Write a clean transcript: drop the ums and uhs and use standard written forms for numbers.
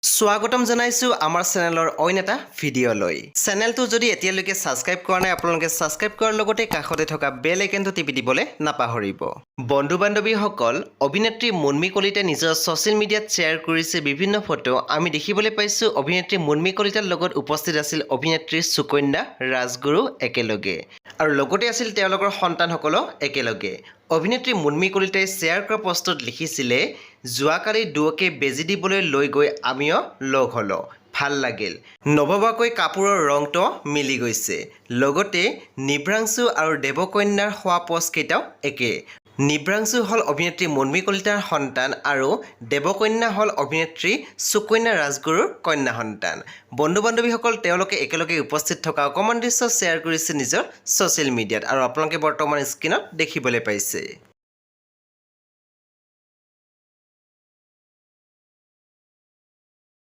স্বাগতম জনাইছো আমাৰ চেনেলৰ অইন এটা ভিডিঅ'লৈ চেনেলটো যদি এতিয়ালৈকে সাবস্ক্ৰাইব কৰা নাই আপোনালোকে সাবস্ক্ৰাইব কৰাৰ লগতে কাষতে থকা বেল আইকনটো টিপি দিবলৈ নাপাহৰিব বন্ধু বান্ধৱীসকল অভিনেত্ৰী মুন্মি কলিতাই নিজৰ সোশ্যাল মিডিয়াত শ্বেয়াৰ কৰিছে বিভিন্ন ফটো আমি দেখিবলৈ পাইছো অভিনেত্ৰী মুন্মি কলিতাৰ লগত উপস্থিত আছিল অভিনেত্ৰী সুকন্যা ৰাজগুৰু একেলগে আৰু লগতে আছিল তেওঁলোকৰ সন্তানসকল একেলগে অভিনেত্ৰী মুন্মি কলিতাই শ্বেয়াৰ কৰা পোষ্টত লিখিছিলে জুৱাকালি দুৱকে বেজি দিবলৈ লৈ গৈ আমিও লগ হলো ভাল লাগিল নভবাকৈ কাপোৰৰ ৰংটো মিলি গৈছে লগতে নিব্ৰাংশু আৰু দেৱকন্যাৰ হোৱা পোষ্ট কেইটাও একে নিব্ৰাংশু হল অভিনেত্ৰী মুন্মি কলিতাৰ সন্তান আৰু দেৱকন্যা হল অভিনেত্ৰী সুকন্যা ৰাজগুৰুৰ কন্যা সন্তান বন্ধু বান্ধৱীসকল তেওঁলোকে একেলগে উপস্থিত থকা অকমান দৃশ্য শ্বেয়াৰ কৰিছে নিজৰ সোশ্যাল মিডিয়াত আৰু আপোনালোকে বৰ্তমান স্ক্ৰীনত দেখিবলৈ পাইছে